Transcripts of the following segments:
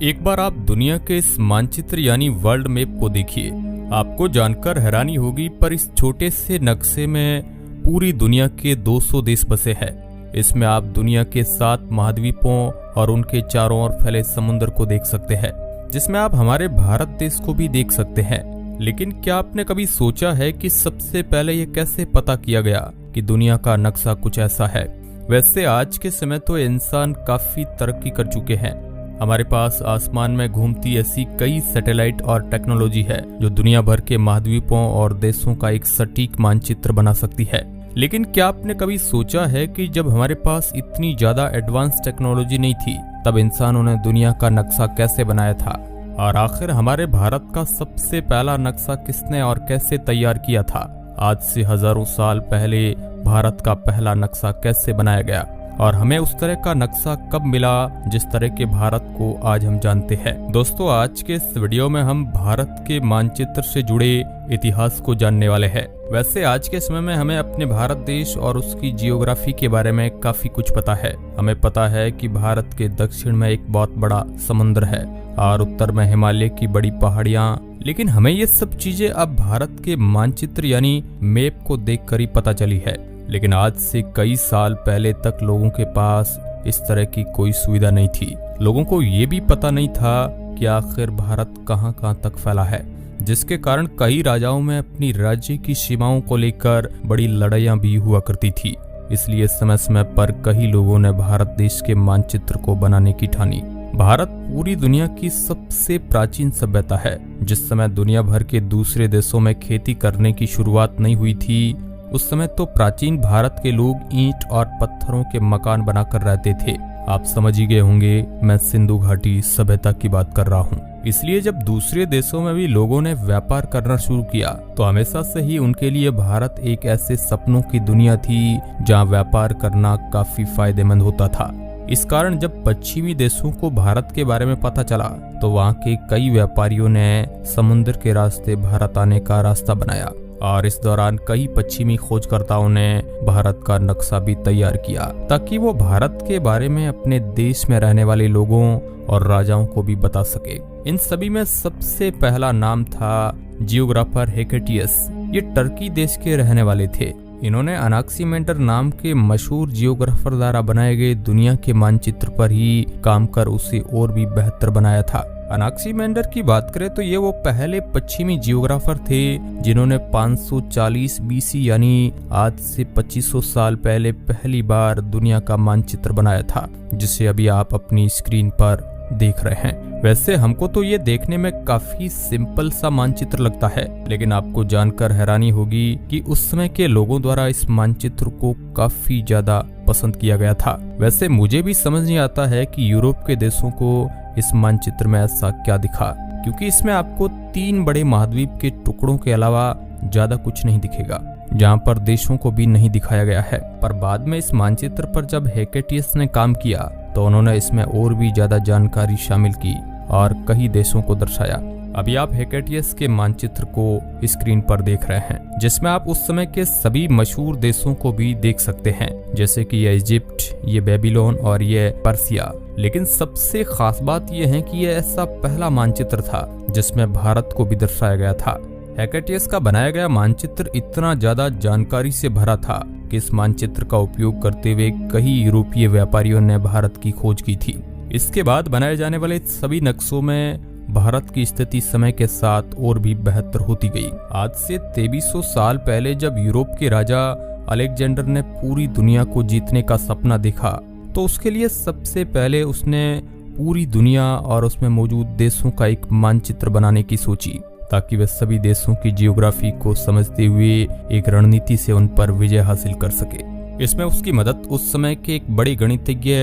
एक बार आप दुनिया के इस मानचित्र यानी वर्ल्ड मैप को देखिए। आपको जानकर हैरानी होगी, पर इस छोटे से नक्शे में पूरी दुनिया के 200 देश बसे हैं। इसमें आप दुनिया के 7 महाद्वीपों और उनके चारों ओर फैले समुद्र को देख सकते हैं, जिसमें आप हमारे भारत देश को भी देख सकते हैं। लेकिन क्या आपने कभी सोचा है कि सबसे पहले ये कैसे पता किया गया कि दुनिया का नक्शा कुछ ऐसा है? वैसे आज के समय तो इंसान काफी तरक्की कर चुके हैं। हमारे पास आसमान में घूमती ऐसी कई सैटेलाइट और टेक्नोलॉजी है जो दुनिया भर के महाद्वीपों और देशों का एक सटीक मानचित्र बना सकती है। लेकिन क्या आपने कभी सोचा है कि जब हमारे पास इतनी ज्यादा एडवांस टेक्नोलॉजी नहीं थी, तब इंसानों ने दुनिया का नक्शा कैसे बनाया था? और आखिर हमारे भारत का सबसे पहला नक्शा किसने और कैसे तैयार किया था? आज से हजारों साल पहले भारत का पहला नक्शा कैसे बनाया गया और हमें उस तरह का नक्शा कब मिला जिस तरह के भारत को आज हम जानते हैं? दोस्तों, आज के इस वीडियो में हम भारत के मानचित्र से जुड़े इतिहास को जानने वाले हैं। वैसे आज के समय में हमें अपने भारत देश और उसकी जियोग्राफी के बारे में काफी कुछ पता है। हमें पता है कि भारत के दक्षिण में एक बहुत बड़ा समुद्र है और उत्तर में हिमालय की बड़ी पहाड़ियां। लेकिन हमें ये सब चीजें अब भारत के मानचित्र यानी मैप को देखकर ही पता चली है। लेकिन आज से कई साल पहले तक लोगों के पास इस तरह की कोई सुविधा नहीं थी। लोगों को ये भी पता नहीं था कि आखिर भारत कहां कहां तक फैला है, जिसके कारण कई राजाओं में अपनी राज्य की सीमाओं को लेकर बड़ी लड़ाइयां भी हुआ करती थी। इसलिए समय समय पर कई लोगों ने भारत देश के मानचित्र को बनाने की ठानी। भारत पूरी दुनिया की सबसे प्राचीन सभ्यता है। जिस समय दुनिया भर के दूसरे देशों में खेती करने की शुरुआत नहीं हुई थी, उस समय तो प्राचीन भारत के लोग ईंट और पत्थरों के मकान बनाकर रहते थे। आप समझ ही गए होंगे, मैं सिंधु घाटी सभ्यता की बात कर रहा हूँ। इसलिए जब दूसरे देशों में भी लोगों ने व्यापार करना शुरू किया, तो हमेशा से ही उनके लिए भारत एक ऐसे सपनों की दुनिया थी जहाँ व्यापार करना काफी फायदेमंद होता था। इस कारण जब पश्चिमी देशों को भारत के बारे में पता चला, तो वहाँ के कई व्यापारियों ने समुद्र के रास्ते भारत आने का रास्ता बनाया और इस दौरान कई पश्चिमी खोजकर्ताओं ने भारत का नक्शा भी तैयार किया, ताकि वो भारत के बारे में अपने देश में रहने वाले लोगों और राजाओं को भी बता सके। इन सभी में सबसे पहला नाम था जियोग्राफर हेकेटियस। ये टर्की देश के रहने वाले थे। इन्होंने अनाक्सीमेंडर नाम के मशहूर जियोग्राफर द्वारा बनाए गए दुनिया के मानचित्र पर ही काम कर उसे और भी बेहतर बनाया था। अनाक्सीमेंडर की बात करें तो ये वो पहले पश्चिमी जियोग्राफर थे जिन्होंने 540 बीसी यानी आज से 2500 साल पहले पहली बार दुनिया का मानचित्र बनाया था, जिसे अभी आप अपनी स्क्रीन पर देख रहे हैं। वैसे हमको तो ये देखने में काफी सिंपल सा मानचित्र लगता है, लेकिन आपको जानकर हैरानी होगी कि उस समय के लोगों द्वारा इस मानचित्र को काफी ज्यादा पसंद किया गया था। वैसे मुझे भी समझ नहीं आता है कि यूरोप के देशों को इस मानचित्र में ऐसा क्या दिखा, क्योंकि इसमें आपको 3 बड़े महाद्वीप के टुकड़ों के अलावा ज्यादा कुछ नहीं दिखेगा, जहाँ पर देशों को भी नहीं दिखाया गया है। पर बाद में इस मानचित्र पर जब हेकेटियस ने काम किया, तो उन्होंने इसमें और भी ज्यादा जानकारी शामिल की और कई देशों को दर्शाया। अभी आप हेकेटियस के मानचित्र को स्क्रीन पर देख रहे हैं, जिसमें आप उस समय के सभी मशहूर देशों को भी देख सकते हैं, जैसे कि ये इजिप्ट, ये बेबीलोन और ये पर्सिया। लेकिन सबसे खास बात यह है कि यह ऐसा पहला मानचित्र था जिसमें भारत को भी दर्शाया गया था। हेकेटियस का बनाया गया मानचित्र इतना ज्यादा जानकारी से भरा था कि इस मानचित्र का उपयोग करते हुए कई यूरोपीय व्यापारियों ने भारत की खोज की थी। इसके बाद बनाए जाने वाले सभी नक्शों में भारत की स्थिति समय के साथ और भी बेहतर होती गई। आज से 2300 साल पहले जब यूरोप के राजा अलेक्जेंडर ने पूरी दुनिया को जीतने का सपना देखा, तो उसके लिए सबसे पहले उसने पूरी दुनिया और उसमें मौजूद देशों का एक मानचित्र बनाने की सोची, ताकि वह सभी देशों की जियोग्राफी को समझते हुए एक रणनीति से उन पर विजय हासिल कर सके। इसमें उसकी मदद उस समय के एक बड़े गणितज्ञ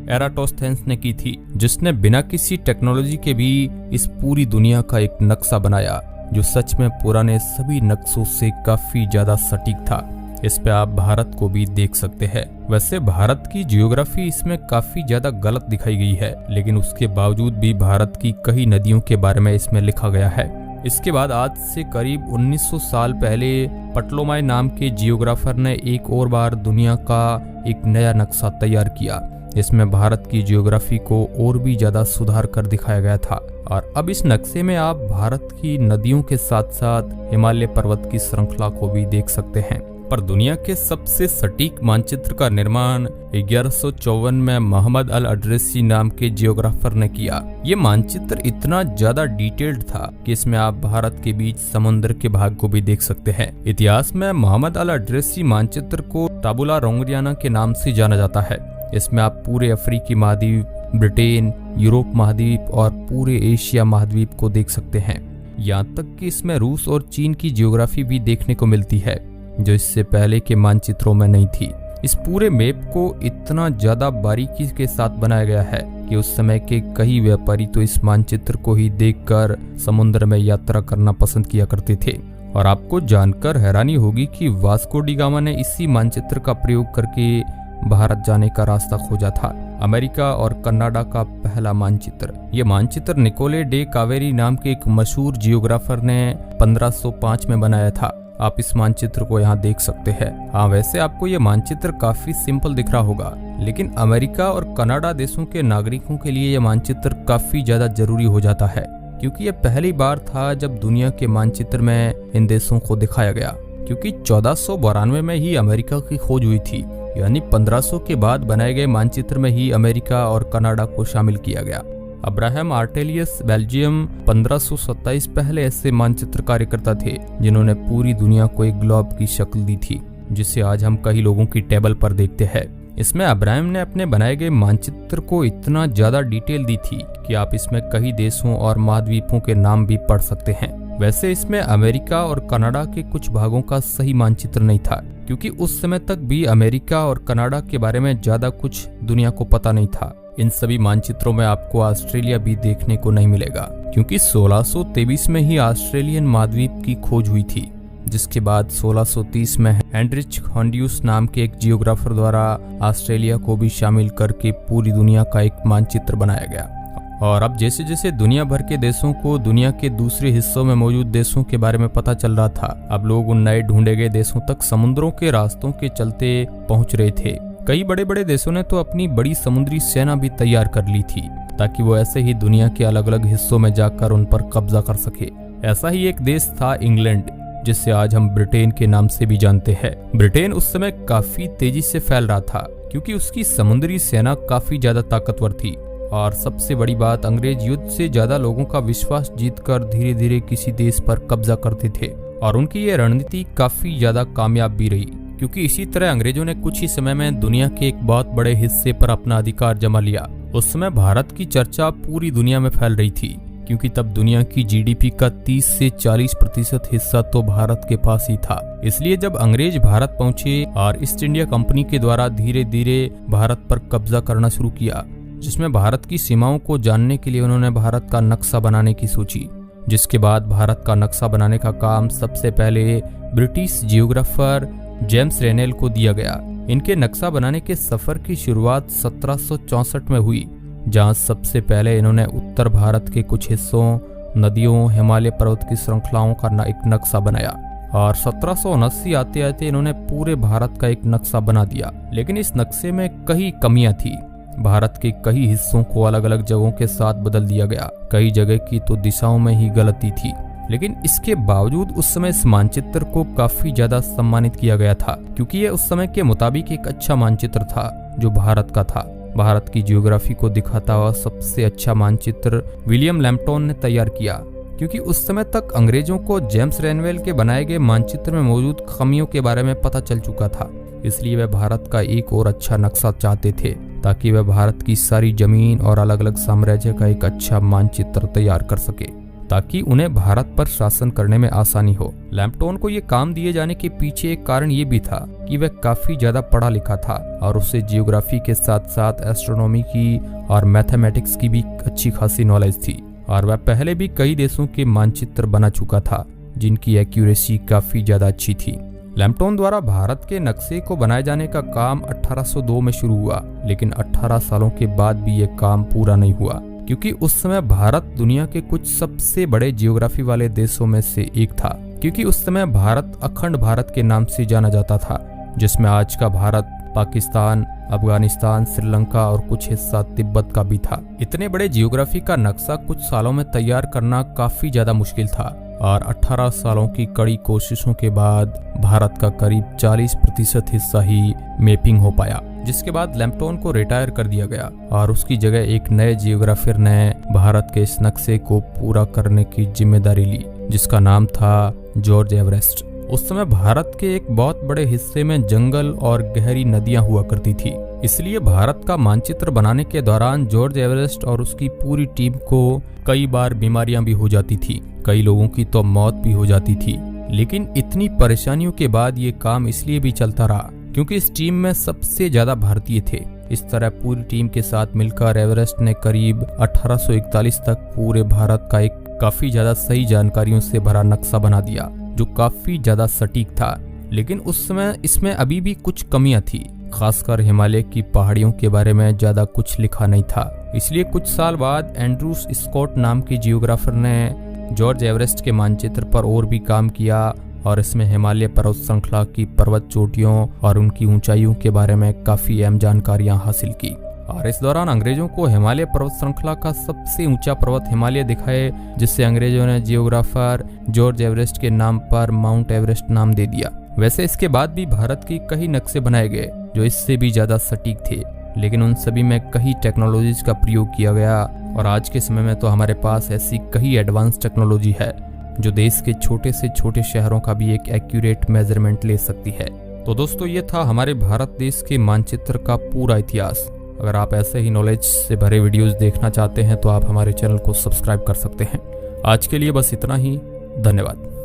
एराटोस्थेनेस ने की थी, जिसने बिना किसी टेक्नोलॉजी के भी इस पूरी दुनिया का एक नक्शा बनाया, जो सच में पुराने सभी नक्शों से काफी ज्यादा सटीक था। इस पे आप भारत को भी देख सकते हैं। वैसे भारत की जियोग्राफी इसमें काफी ज्यादा गलत दिखाई गई है, लेकिन उसके बावजूद भी भारत की कई नदियों के बारे में इसमें लिखा गया है। इसके बाद आज से करीब 1900 साल पहले पटोलेमाई नाम के जियोग्राफर ने एक और बार दुनिया का एक नया नक्शा तैयार किया, इसमें भारत की जियोग्राफी को और भी ज्यादा सुधार कर दिखाया गया था। और अब इस नक्शे में आप भारत की नदियों के साथ साथ हिमालय पर्वत की श्रृंखला को भी देख सकते हैं। पर दुनिया के सबसे सटीक मानचित्र का निर्माण 1154 में मोहम्मद अल अड्रेसी नाम के जियोग्राफर ने किया। ये मानचित्र इतना ज्यादा डिटेल्ड था कि इसमें आप भारत के बीच समुद्र के भाग को भी देख सकते हैं। इतिहास में मोहम्मद अल अड्रेसी मानचित्र को टाबुला रोंगरियाना के नाम से जाना जाता है। इसमें आप पूरे अफ्रीकी महाद्वीप, ब्रिटेन, यूरोप महाद्वीप और पूरे एशिया महाद्वीप को देख सकते हैं। यहाँ तक कि इसमें रूस और चीन की जियोग्राफी भी देखने को मिलती है, जो इससे पहले के मानचित्रों में नहीं थी। इस पूरे मैप को इतना ज्यादा बारीकी के साथ बनाया गया है कि उस समय के कई व्यापारी तो इस मानचित्र को ही देखकर समुद्र में यात्रा करना पसंद किया करते थे। और आपको जानकर हैरानी होगी कि वास्को डी गामा ने इसी मानचित्र का प्रयोग करके भारत जाने का रास्ता खोजा था। अमेरिका और कनाडा का पहला मानचित्र। ये मानचित्र निकोले डे कावेरी नाम के एक मशहूर जियोग्राफर ने 1505 में बनाया था। आप इस मानचित्र को यहाँ देख सकते हैं। हाँ, वैसे आपको ये मानचित्र काफी सिंपल दिख रहा होगा, लेकिन अमेरिका और कनाडा देशों के नागरिकों के लिए ये मानचित्र काफी ज्यादा जरूरी हो जाता है, क्योंकि ये पहली बार था जब दुनिया के मानचित्र में इन देशों को दिखाया गया। क्योंकि 1492 में ही अमेरिका की खोज हुई थी, यानी 1500 के बाद बनाए गए मानचित्र में ही अमेरिका और कनाडा को शामिल किया गया। अब्राहम आर्टेलियस बेल्जियम 1527 पहले ऐसे मानचित्र कार्यकर्ता थे जिन्होंने पूरी दुनिया को एक ग्लोब की शक्ल दी थी, जिसे आज हम कई लोगों की टेबल पर देखते हैं। इसमें अब्राहम ने अपने बनाए गए मानचित्र को इतना ज्यादा डिटेल दी थी कि आप इसमें कई देशों और महाद्वीपों के नाम भी पढ़ सकते हैं। वैसे इसमें अमेरिका और कनाडा के कुछ भागों का सही मानचित्र नहीं था, क्योंकि उस समय तक भी अमेरिका और कनाडा के बारे में ज्यादा कुछ दुनिया को पता नहीं था। इन सभी मानचित्रों में आपको ऑस्ट्रेलिया भी देखने को नहीं मिलेगा, क्योंकि 1623 में ही ऑस्ट्रेलियन महाद्वीप की खोज हुई थी, जिसके बाद 1630 में हेनरिच हॉन्ड्यूस नाम के एक जियोग्राफर द्वारा ऑस्ट्रेलिया को भी शामिल करके पूरी दुनिया का एक मानचित्र बनाया गया। और अब जैसे जैसे दुनिया भर के देशों को दुनिया के दूसरे हिस्सों में मौजूद देशों के बारे में पता चल रहा था, अब लोग उन नए ढूंढे गए देशों तक समुद्रों के रास्तों के चलते पहुंच रहे थे। कई बड़े बड़े देशों ने तो अपनी बड़ी समुद्री सेना भी तैयार कर ली थी, ताकि वो ऐसे ही दुनिया के अलग अलग हिस्सों में जाकर उन पर कब्जा कर सके। ऐसा ही एक देश था इंग्लैंड, जिसे आज हम ब्रिटेन के नाम से भी जानते हैं। ब्रिटेन उस समय काफी तेजी से फैल रहा था, क्योंकि उसकी समुद्री सेना काफी ज्यादा ताकतवर थी। और सबसे बड़ी बात, अंग्रेज युद्ध से ज्यादा लोगों का विश्वास जीतकर धीरे धीरे किसी देश पर कब्जा करते थे। और उनकी ये रणनीति काफी ज्यादा कामयाब भी रही, क्योंकि इसी तरह अंग्रेजों ने कुछ ही समय में दुनिया के एक बहुत बड़े हिस्से पर अपना अधिकार जमा लिया। उस समय भारत की चर्चा पूरी दुनिया में फैल रही थी, क्योंकि तब दुनिया की जीडीपी का 30 से 40% हिस्सा तो भारत के पास ही था। इसलिए जब अंग्रेज भारत पहुंचे और ईस्ट इंडिया कंपनी के द्वारा धीरे धीरे भारत पर कब्जा करना शुरू किया, जिसमें भारत की सीमाओं को जानने के लिए उन्होंने भारत का नक्शा बनाने की सोची। जिसके बाद भारत का नक्शा बनाने का काम सबसे पहले ब्रिटिश जियोग्राफर जेम्स रेनेल को दिया गया। इनके नक्शा बनाने के सफर की शुरुआत 1764 में हुई, जहां सबसे पहले इन्होंने उत्तर भारत के कुछ हिस्सों, नदियों, हिमालय पर्वत की श्रृंखलाओं का एक नक्शा बनाया। और 1779 आते आते इन्होंने पूरे भारत का एक नक्शा बना दिया। लेकिन इस नक्शे में कई कमियां थी। भारत के कई हिस्सों को अलग अलग जगहों के साथ बदल दिया गया, कई जगह की तो दिशाओं में ही गलती थी। लेकिन इसके बावजूद उस समय इस मानचित्र को काफी ज्यादा सम्मानित किया गया था, क्योंकि ये उस समय के मुताबिक एक अच्छा मानचित्र था जो भारत का था। भारत की जियोग्राफी को दिखाता हुआ सबसे अच्छा मानचित्र विलियम लैम्पटन ने तैयार किया, क्योंकि उस समय तक अंग्रेजों को जेम्स रेनवेल के बनाए गए मानचित्र में मौजूद खामियों के बारे में पता चल चुका था। इसलिए वे भारत का एक और अच्छा नक्शा चाहते थे, ताकि वे भारत की सारी जमीन और अलग अलग साम्राज्य का एक अच्छा मानचित्र तैयार कर सके, ताकि उन्हें भारत पर शासन करने में आसानी हो। लैम्पटन को ये काम दिए जाने के पीछे एक कारण ये भी था कि वह काफी ज्यादा पढ़ा लिखा था और उसे जियोग्राफी के साथ साथ एस्ट्रोनॉमी की और मैथमेटिक्स की भी अच्छी खासी नॉलेज थी। और वह पहले भी कई देशों के मानचित्र बना चुका था, जिनकी एक्यूरेसी काफी ज्यादा अच्छी थी। लैम्पटन द्वारा भारत के नक्शे को बनाए जाने का काम 1802 में शुरू हुआ, लेकिन 18 सालों के बाद भी ये काम पूरा नहीं हुआ, क्योंकि उस समय भारत दुनिया के कुछ सबसे बड़े जियोग्राफी वाले देशों में से एक था। क्योंकि उस समय भारत अखंड भारत के नाम से जाना जाता था, जिसमें आज का भारत पाकिस्तान, अफगानिस्तान, श्रीलंका और कुछ हिस्सा तिब्बत का भी था। इतने बड़े जियोग्राफी का नक्शा कुछ सालों में तैयार करना काफी ज्यादा मुश्किल था और 18 सालों की कड़ी कोशिशों के बाद भारत का करीब 40% हिस्सा ही मैपिंग हो पाया, जिसके बाद लैम्पटन को रिटायर कर दिया गया और उसकी जगह एक नए जियोग्राफर ने भारत के इस नक्शे को पूरा करने की जिम्मेदारी ली, जिसका नाम था जॉर्ज एवरेस्ट। उस समय भारत के एक बहुत बड़े हिस्से में जंगल और गहरी नदियां हुआ करती थी, इसलिए भारत का मानचित्र बनाने के दौरान जॉर्ज एवरेस्ट और उसकी पूरी टीम को कई बार बीमारियां भी हो जाती थी, कई लोगों की तो मौत भी हो जाती थी। लेकिन इतनी परेशानियों के बाद ये काम इसलिए भी चलता रहा क्योंकि इस टीम में सबसे ज्यादा भारतीय थे। इस तरह पूरी टीम के साथ मिलकर एवरेस्ट ने करीब 1841 तक पूरे भारत का एक काफी ज्यादा सही जानकारियों से भरा नक्शा बना दिया, जो काफी ज्यादा सटीक था। लेकिन उस समय इसमें अभी भी कुछ कमियां थी, खासकर हिमालय की पहाड़ियों के बारे में ज्यादा कुछ लिखा नहीं था। इसलिए कुछ साल बाद एंड्रू स्कॉट नाम के जियोग्राफर ने जॉर्ज एवरेस्ट के मानचित्र पर और भी काम किया और इसमें हिमालय पर्वत श्रृंखला की पर्वत चोटियों और उनकी ऊंचाइयों के बारे में काफी अहम जानकारियां हासिल की। और इस दौरान अंग्रेजों को हिमालय पर्वत श्रृंखला का सबसे ऊंचा पर्वत हिमालय दिखाए, जिससे अंग्रेजों ने जियोग्राफर जॉर्ज एवरेस्ट के नाम पर माउंट एवरेस्ट नाम दे दिया। वैसे इसके बाद भी भारत की कई नक्शे बनाए गए जो इससे भी ज्यादा सटीक थे, लेकिन उन सभी में कई टेक्नोलॉजीज का प्रयोग किया गया और आज के समय में तो हमारे पास ऐसी कई एडवांस टेक्नोलॉजी है जो देश के छोटे से छोटे शहरों का भी एक एक्यूरेट मेजरमेंट ले सकती है। तो दोस्तों, ये था हमारे भारत देश के मानचित्र का पूरा इतिहास। अगर आप ऐसे ही नॉलेज से भरे वीडियोस देखना चाहते हैं तो आप हमारे चैनल को सब्सक्राइब कर सकते हैं। आज के लिए बस इतना ही। धन्यवाद।